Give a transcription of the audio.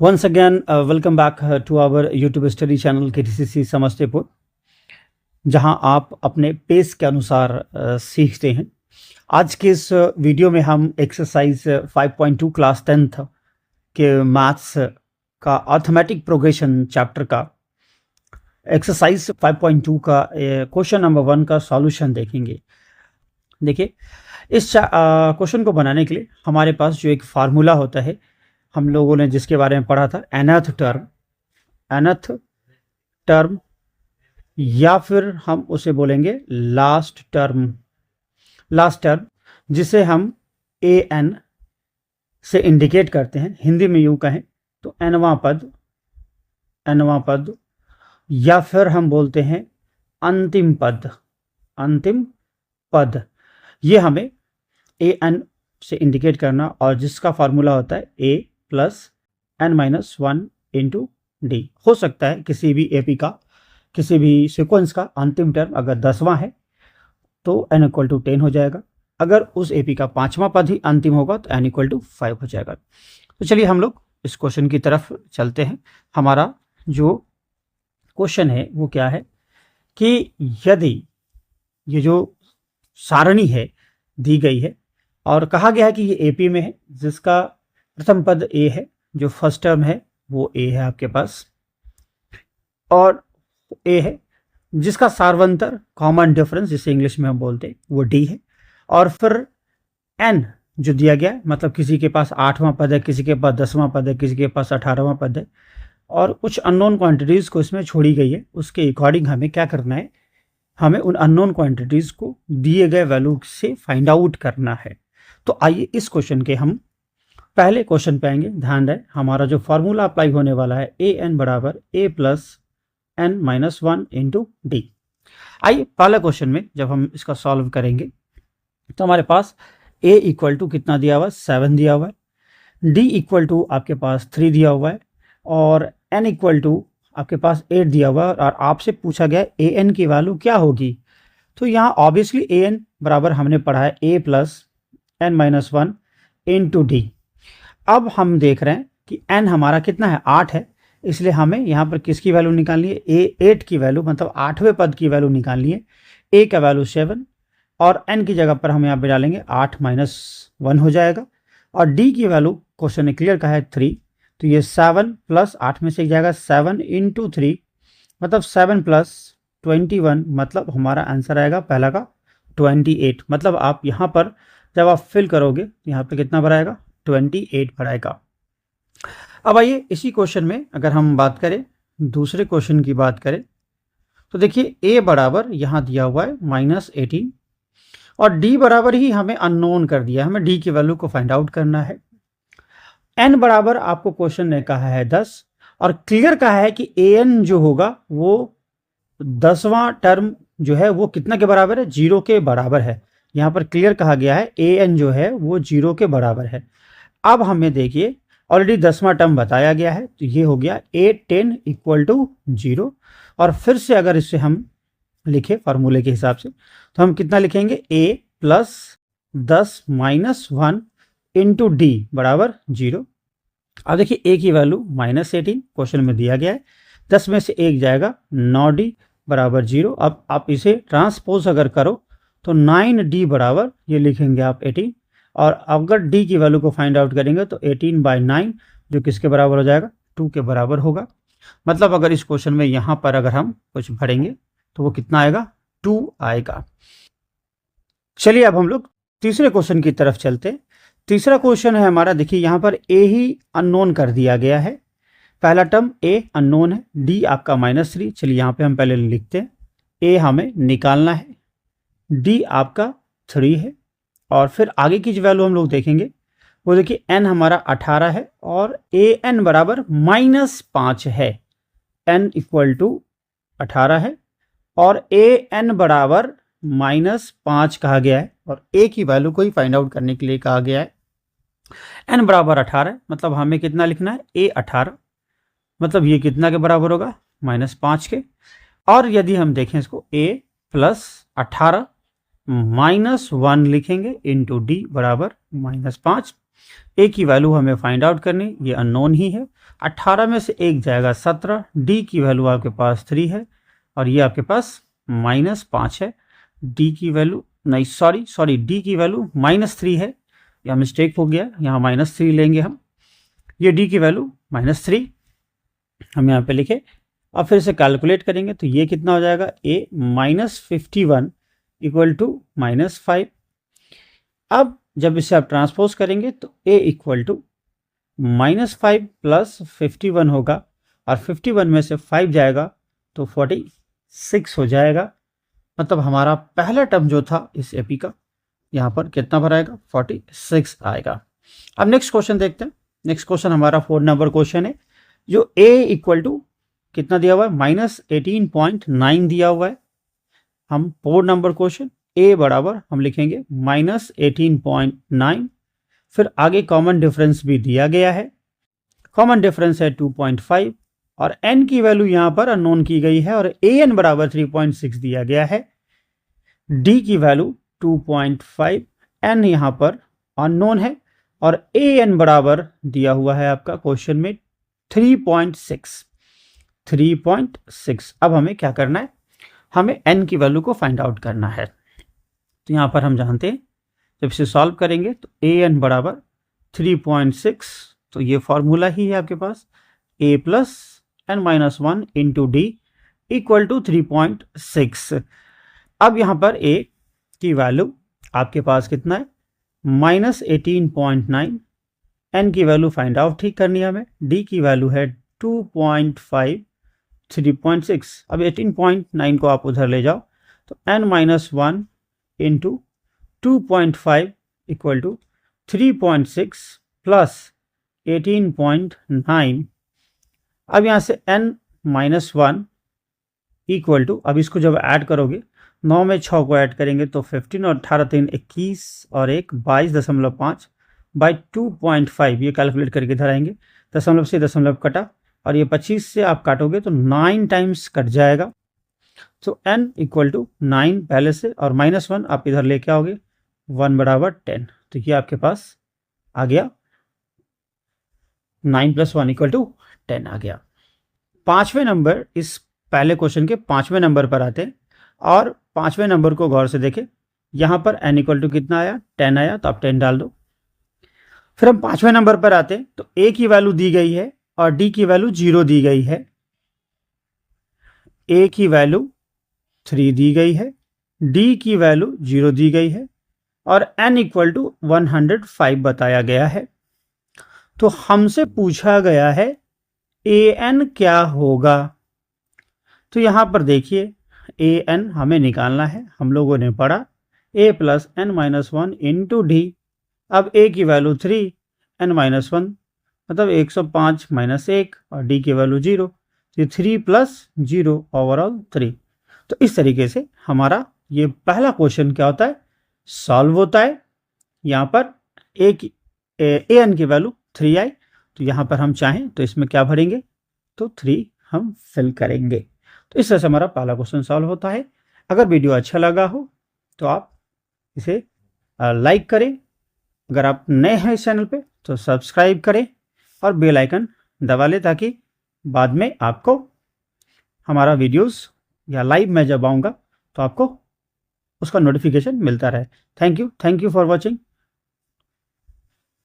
Once again, welcome back to our YouTube study channel KTCC Samastipur, जहां आप अपने pace के अनुसार सीखते हैं। आज के इस वीडियो में हम एक्सरसाइज 5.2 क्लास 10th के मैथ्स का अर्थमेटिक प्रोग्रेशन चैप्टर का एक्सरसाइज 5.2 का क्वेश्चन नंबर 1 का सॉल्यूशन देखेंगे। देखिए, इस क्वेश्चन को बनाने के लिए हमारे पास जो एक फार्मूला होता है, हम लोगों ने जिसके बारे में पढ़ा था, nth टर्म या फिर हम उसे बोलेंगे लास्ट टर्म, जिसे हम an से इंडिकेट करते हैं। हिंदी में यूं कहें तो nवां पद, या फिर हम बोलते हैं अंतिम पद। ये हमें an से इंडिकेट करना, और जिसका फार्मूला होता है a plus n-1 into D. हो सकता है किसी भी एपी का, किसी भी सीक्वेंस का अंतिम टर्म अगर 10वां है तो n इक्वल टू 10 हो जाएगा। अगर उस एपी का 5वां पद ही अंतिम होगा तो n इक्वल टू 5 हो जाएगा। तो चलिए हम लोग इस क्वेश्चन की तरफ चलते हैं। हमारा जो क्वेश्चन है वो क्या है कि यदि ये जो सारणी है दी गई है और कहा गया है कि ये एपी में है, जिसका प्रथम पद ए है, जो फर्स्ट टर्म है वो ए है आपके पास, और ए है जिसका सार्वंतर कॉमन डिफरेंस जिसे इंग्लिश में हम बोलते हैं वो डी है, और फिर एन जो दिया गया है, मतलब किसी के पास 8वां पद है, किसी के पास 10वां पद है, किसी के पास 18वां पद है, और कुछ अननोन क्वांटिटीज को इसमें छोड़ी गई है। उसके अकॉर्डिंग हमें क्या करना है, हमें उन अननोन क्वांटिटीज को दिए गए वैल्यू से फाइंड आउट करना है। तो आइए इस क्वेश्चन के हम पहले क्वेश्चन पे आएंगे। ध्यान रहे, हमारा जो फॉर्मूला अप्लाई होने वाला है ए एन बराबर ए प्लस n-1 इंटू डी। आइए पहले क्वेश्चन में जब हम इसका सॉल्व करेंगे तो हमारे पास a इक्वल टू कितना दिया हुआ है, 7 दिया हुआ है, d इक्वल टू आपके पास 3 दिया हुआ है, और n इक्वल टू आपके पास 8 दिया हुआ है, और आपसे पूछा गया है ए एन की वैल्यू क्या होगी। तो यहाँ ऑब्वियसली ए एन बराबर हमने पढ़ा है a plus n-1 into D. अब हम देख रहे हैं कि n हमारा कितना है, 8 है, इसलिए हमें यहाँ पर किसकी वैल्यू निकालनी है, 8 की वैल्यू, मतलब 8वें पद की वैल्यू निकालनी है। a का वैल्यू 7 और n की जगह पर हम यहाँ पे डालेंगे 8-1 हो जाएगा, और d की वैल्यू क्वेश्चन ने क्लियर कहा है 3, तो ये 7 प्लस 8 में से जाएगा 7 इंटू 3, मतलब 7 प्लस 21, मतलब हमारा आंसर आएगा पहला का 28। मतलब आप यहाँ पर जब आप फिल करोगे तो यहाँ पे कितना भराएगा, 28 भराएगा। अब आइए इसी क्वेश्चन में अगर हम बात करें, दूसरे क्वेश्चन की बात करें, तो देखिए a बराबर यहाँ दिया हुआ है -18, और d बराबर ही हमें अननोन कर दिया, हमें d की वैल्यू को फाइंड आउट करना है। n बराबर आपको क्वेश्चन ने कहा है 10, और क्लियर कहा है कि an जो होगा वो 10वां टर्म जो है वो कितना के बराबर है, 0 के बराबर है। यहाँ पर क्लियर कहा गया है an जो है वो 0 के बराबर है। अब हमें देखिए ऑलरेडी 10वां टर्म बताया गया है, तो ये हो गया a10 इक्वल टू 0, और फिर से अगर इसे हम लिखे फार्मूले के हिसाब से तो हम कितना लिखेंगे, a प्लस 10-1 इंटू डी बराबर 0। अब देखिए a की वैल्यू -18 क्वेश्चन में दिया गया है, 10 में से 1 जाएगा, 9d बराबर 0। अब आप इसे ट्रांसपोज अगर करो तो 9d बराबर ये लिखेंगे आप 18, और अगर d की वैल्यू को फाइंड आउट करेंगे तो 18/9 जो किसके बराबर हो जाएगा, 2 के बराबर होगा। मतलब अगर इस क्वेश्चन में यहाँ पर अगर हम कुछ भरेंगे तो वो कितना आएगा, 2 आएगा। चलिए अब हम लोग तीसरे क्वेश्चन की तरफ चलते हैं। तीसरा क्वेश्चन है हमारा, देखिए यहाँ पर a ही अननोन कर दिया गया है, पहला टर्म a अननोन है, d आपका -3। चलिए यहाँ पे हम पहले लिखते हैं, a हमें निकालना है, d आपका 3 है, और फिर आगे की जो वैल्यू हम लोग देखेंगे वो देखिए n हमारा 18 है, और an बराबर -5 है, n इक्वल टू 18 है, और an बराबर -5 कहा गया है, और a की वैल्यू को ही फाइंड आउट करने के लिए कहा गया है। n बराबर 18, मतलब हमें कितना लिखना है, a 18, मतलब ये कितना के बराबर होगा, -5 के। और यदि हम देखें इसको, a प्लस 18 -1 लिखेंगे इंटू डी बराबर -5, ए की वैल्यू हमें फाइंड आउट करनी, ये अननोन ही है। 18 में से 1 जाएगा 17, डी की वैल्यू आपके पास 3 है और ये आपके पास -5 है। डी की वैल्यू नहीं, सॉरी डी की वैल्यू -3 है, यह मिस्टेक हो गया, यहाँ -3 लेंगे हम। ये डी की वैल्यू -3 हम यहाँ पे लिखे। अब फिर से कैलकुलेट करेंगे तो ये कितना हो जाएगा, a -51 इक्वल टू -5। अब जब इसे आप ट्रांसपोज करेंगे तो a इक्वल टू -5 प्लस 51 होगा और 51 में से 5 जाएगा तो 46 हो जाएगा। मतलब हमारा पहला टर्म जो था इस एपी का यहाँ पर कितना भर आएगा, 46 आएगा। अब नेक्स्ट क्वेश्चन देखते हैं। नेक्स्ट क्वेश्चन हमारा 4 नंबर क्वेश्चन है, जो a इक्वल टू कितना दिया हुआ है, -18.9 दिया हुआ है। हम 4 नंबर क्वेश्चन a बराबर हम लिखेंगे -18.9, फिर आगे कॉमन डिफरेंस भी दिया गया है। कॉमन डिफरेंस है 2.5 और n की वैल्यू यहाँ पर अननोन की गई है और an बराबर 3.6 दिया गया है। d की वैल्यू 2.5, n यहाँ पर अननोन है और an बराबर दिया हुआ है आपका क्वेश्चन में 3.6। अब हमें क्या करना है, हमें n की वैल्यू को फाइंड आउट करना है। तो यहाँ पर हम जानते हैं जब इसे सॉल्व करेंगे तो an बराबर 3.6, तो ये फॉर्मूला ही है आपके पास, a plus n-1 into d equal to 3.6। अब यहाँ पर a की वैल्यू आपके पास कितना है, -18.9, n की वैल्यू फाइंड आउट ठीक करनी है हमें, d की वैल्यू है 2.5, 3.6। अब 18.9 को आप उधर ले जाओ तो n-1 into 2.5 equal to 3.6 plus 18.9। अब यहाँ से n-1 इक्वल टू, अब इसको जब ऐड करोगे 9 में 6 को ऐड करेंगे तो 15 और 18 3 21 और 1 22.5 बाई 2.5, ये कैलकुलेट करके इधर आएंगे, दशमलव से दशमलव कटा और ये 25 से आप काटोगे तो 9 टाइम्स कट जाएगा। तो n इक्वल टू 9 पहले से और -1 आप इधर लेके आओगे, 1 बराबर 10, तो ये आपके पास आ गया 9 + 1 = 10 आ गया। 5वें नंबर, इस पहले क्वेश्चन के 5वें नंबर पर आते हैं और 5वें नंबर को गौर से देखें। यहाँ पर n इक्वल टू कितना आया, 10 आया, तो आप 10 डाल दो। फिर हम 5वें नंबर पर आते हैं तो a की वैल्यू दी गई है और d की वैल्यू 0 दी गई है। a की वैल्यू 3 दी गई है, d की वैल्यू 0 दी गई है और n इक्वल टू 105 बताया गया है। तो हमसे पूछा गया है an क्या होगा। तो यहाँ पर देखिए an हमें निकालना है, हम लोगों ने पढ़ा a plus n-1 into D. अब a की वैल्यू 3, n-1 मतलब 105 - 1 और d की वैल्यू 0, तो 3 + 0 ओवरऑल 3। तो इस तरीके से हमारा ये पहला क्वेश्चन क्या होता है, सॉल्व होता है। यहाँ पर an की वैल्यू 3 आई, तो यहाँ पर हम चाहें तो इसमें क्या भरेंगे, तो 3 हम फिल करेंगे। तो इस तरह से हमारा पहला क्वेश्चन सॉल्व होता है। अगर वीडियो अच्छा लगा हो तो आप इसे लाइक करें, अगर आप नए हैं इस चैनल पे तो सब्सक्राइब करें और बेल आइकन दबा लें ताकि बाद में आपको हमारा वीडियोस या लाइव मैं जब आऊँगा तो आपको उसका नोटिफिकेशन मिलता रहे। Thank you for watching.